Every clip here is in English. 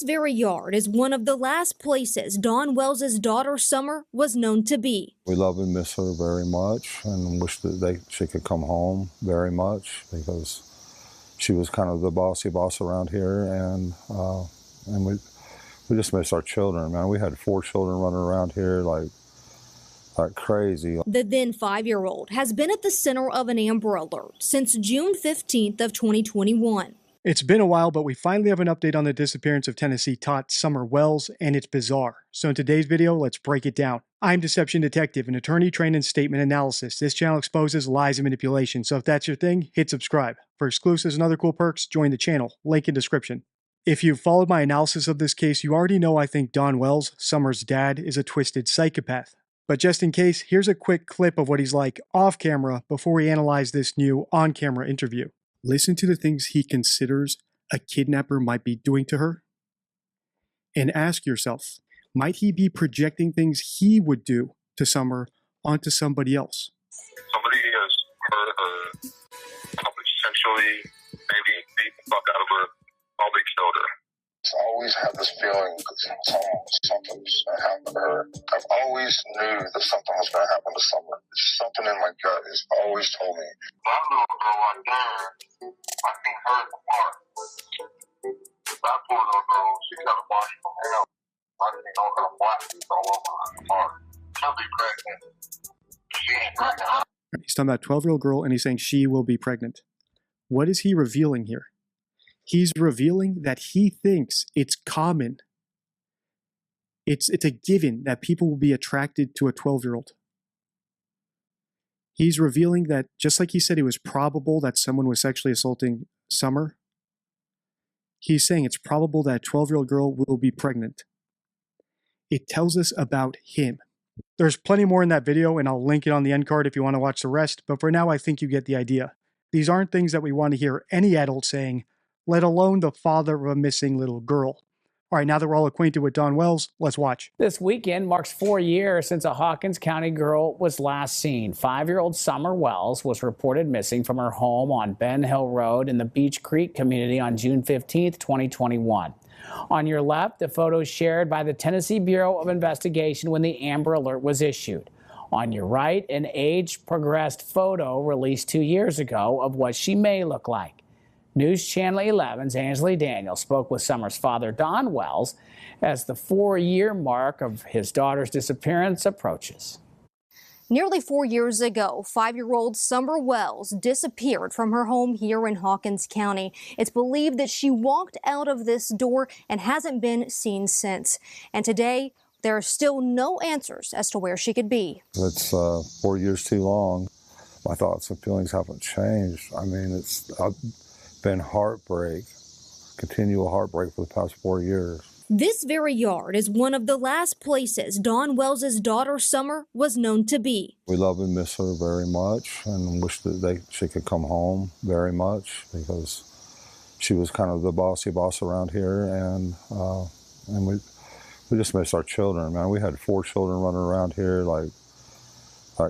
This very yard is one of the last places Dawn Wells' daughter Summer was known to be. We love and miss her very much and wish that she could come home very much, because she was kind of the bossy boss around here, and we just miss our children, man. We had 4 children running around here like crazy. The then 5-year-old has been at the center of an Amber Alert since June 15th of 2021. It's been a while, but we finally have an update on the disappearance of Tennessee tot Summer Wells, and it's bizarre. So in today's video, let's break it down. I'm Deception Detective, an attorney trained in statement analysis. This channel exposes lies and manipulation, so if that's your thing, hit subscribe. For exclusives and other cool perks, join the channel. Link in description. If you've followed my analysis of this case, you already know I think Don Wells, Summer's dad, is a twisted psychopath. But just in case, here's a quick clip of what he's like off camera before we analyze this new on-camera interview. Listen to the things he considers a kidnapper might be doing to her, and ask yourself, might he be projecting things he would do to Summer onto somebody else? Somebody has hurt her, probably sexually, maybe beat the fuck out of her, probably killed her. I always had this feeling that something was going to happen to her. I've always knew that something was going to happen to Summer. Something in my gut has always told me. That little girl right there, I think her in the park. That poor little girl, she got a body from hell. I didn't know her black all over her in the park. She'll be pregnant. She ain't pregnant. He's talking about a 12-year-old girl, and he's saying she will be pregnant. What is he revealing here? He's revealing that he thinks it's common. It's a given that people will be attracted to a 12-year-old. He's revealing that, just like he said it was probable that someone was sexually assaulting Summer, he's saying it's probable that a 12-year-old girl will be pregnant. It tells us about him. There's plenty more in that video, and I'll link it on the end card if you want to watch the rest, but for now I think you get the idea. These aren't things that we want to hear any adult saying, let alone the father of a missing little girl. All right, now that we're all acquainted with Don Wells, let's watch. This weekend marks 4 years since a Hawkins County girl was last seen. 5-year-old Summer Wells was reported missing from her home on Ben Hill Road in the Beach Creek community on June 15, 2021. On your left, the photos shared by the Tennessee Bureau of Investigation when the Amber Alert was issued. On your right, an age-progressed photo released 2 years ago of what she may look like. News Channel 11's Ansley Daniel spoke with Summer's father, Don Wells, as the 4-year mark of his daughter's disappearance approaches. Nearly 4 years ago, 5-year-old Summer Wells disappeared from her home here in Hawkins County. It's believed that she walked out of this door and hasn't been seen since. And today, there are still no answers as to where she could be. It's 4 years too long. My thoughts and feelings haven't changed. I mean, it's been heartbreak, continual heartbreak for the past 4 years. This very yard is one of the last places Dawn Wells' daughter Summer was known to be. We love and miss her very much and wish that she could come home very much, because she was kind of the bossy boss around here, and we just miss our children, man. We had 4 children running around here like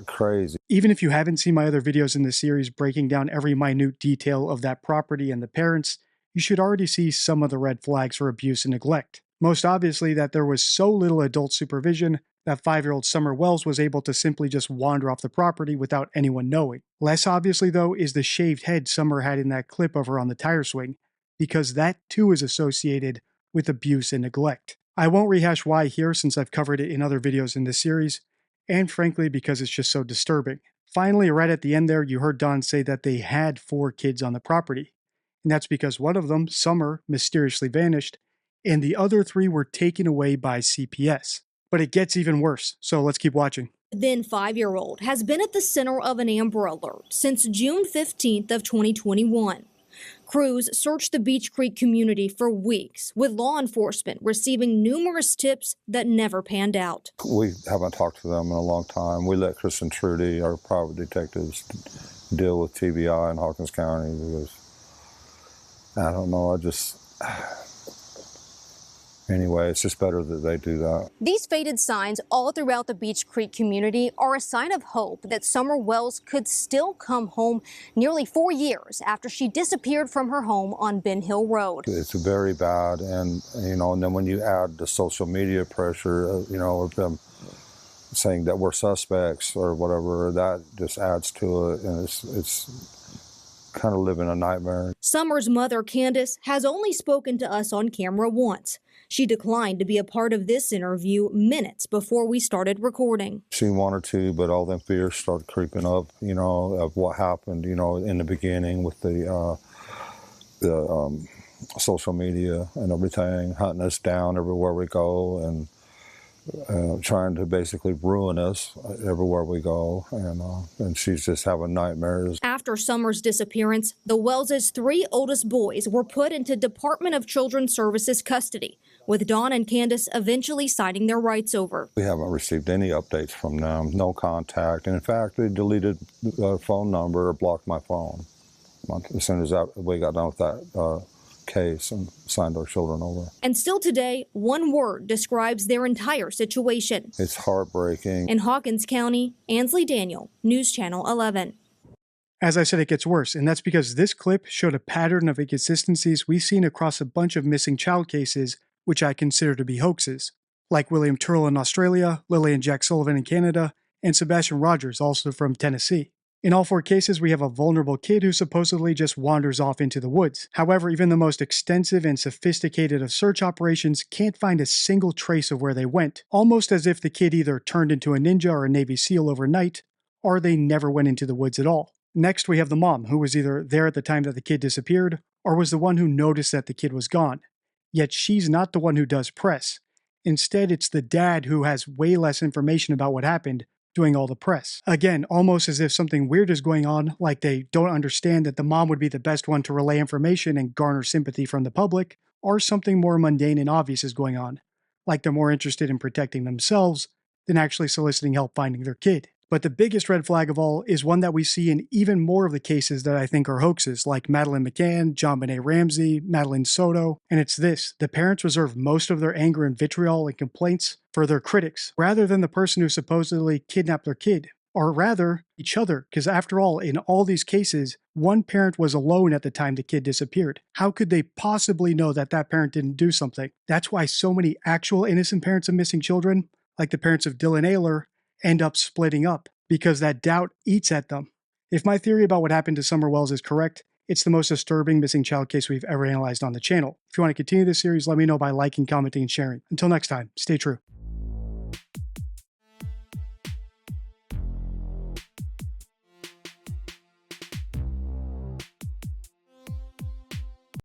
crazy. Even if you haven't seen my other videos in this series breaking down every minute detail of that property and the parents, you should already see some of the red flags for abuse and neglect. Most obviously that there was so little adult supervision that 5-year-old Summer Wells was able to simply just wander off the property without anyone knowing. Less obviously though is the shaved head Summer had in that clip of her on the tire swing, because that too is associated with abuse and neglect. I won't rehash why here since I've covered it in other videos in this series, and frankly because it's just so disturbing. Finally, right at the end there, you heard Don say that they had 4 kids on the property. And that's because one of them, Summer, mysteriously vanished, and the other 3 were taken away by CPS. But it gets even worse, so let's keep watching. The then 5-year-old has been at the center of an Amber Alert since June 15th of 2021. Crews searched the Beach Creek community for weeks, with law enforcement receiving numerous tips that never panned out. We haven't talked to them in a long time. We let Chris and Trudy, our private detectives, deal with TBI in Hawkins County, because, I don't know, I just, 4 years too long. My thoughts and feelings haven't changed. I mean, it's been heartbreak, continual heartbreak for the past 4 years. This very yard is one of the last places Dawn Wells' daughter Summer was known to be. We love and miss her very much and wish that she could come home very much, because I don't know, I just Anyway, it's just better that they do that. These faded signs all throughout the Beach Creek community are a sign of hope that Summer Wells could still come home nearly 4 years after she disappeared from her home on Ben Hill Road. It's very bad, and and then when you add the social media pressure, of them saying that we're suspects or whatever, that just adds to it, and it's kind of living a nightmare. Summer's mother, Candace, has only spoken to us on camera once. She declined to be a part of this interview minutes before we started recording. She wanted to, but all them fears started creeping up, of what happened, in the beginning with the social media and everything, hunting us down everywhere we go and trying to basically ruin us everywhere we go, and she's just having nightmares. After Summer's disappearance, the Wells' 3 oldest boys were put into Department of Children's Services custody, with Dawn and Candace eventually signing their rights over. We haven't received any updates from them, no contact, and in fact, they deleted the phone number or blocked my phone as soon as we got done with that case and signed our children over. And still today, one word describes their entire situation. It's heartbreaking. In Hawkins County, Ansley Daniel, News Channel 11. As I said, it gets worse, and that's because this clip showed a pattern of inconsistencies we've seen across a bunch of missing child cases, which I consider to be hoaxes, like William Turrell in Australia, Lily and Jack Sullivan in Canada, and Sebastian Rogers, also from Tennessee. In all 4 cases, we have a vulnerable kid who supposedly just wanders off into the woods. However, even the most extensive and sophisticated of search operations can't find a single trace of where they went, almost as if the kid either turned into a ninja or a Navy SEAL overnight, or they never went into the woods at all. Next, we have the mom, who was either there at the time that the kid disappeared, or was the one who noticed that the kid was gone. Yet she's not the one who does press. Instead, it's the dad who has way less information about what happened, doing all the press. Again, almost as if something weird is going on, like they don't understand that the mom would be the best one to relay information and garner sympathy from the public, or something more mundane and obvious is going on, like they're more interested in protecting themselves than actually soliciting help finding their kid. But the biggest red flag of all is one that we see in even more of the cases that I think are hoaxes, like Madeleine McCann, John Benet Ramsey, Madeline Soto, and it's this: the parents reserve most of their anger and vitriol and complaints for their critics, rather than the person who supposedly kidnapped their kid, or rather, each other, because after all, in all these cases, one parent was alone at the time the kid disappeared. How could they possibly know that that parent didn't do something? That's why so many actual innocent parents of missing children, like the parents of Dylan Ayler, end up splitting up, because that doubt eats at them. If my theory about what happened to Summer Wells is correct, it's the most disturbing missing child case we've ever analyzed on the channel. If you want to continue this series, let me know by liking, commenting, and sharing. Until next time, stay true.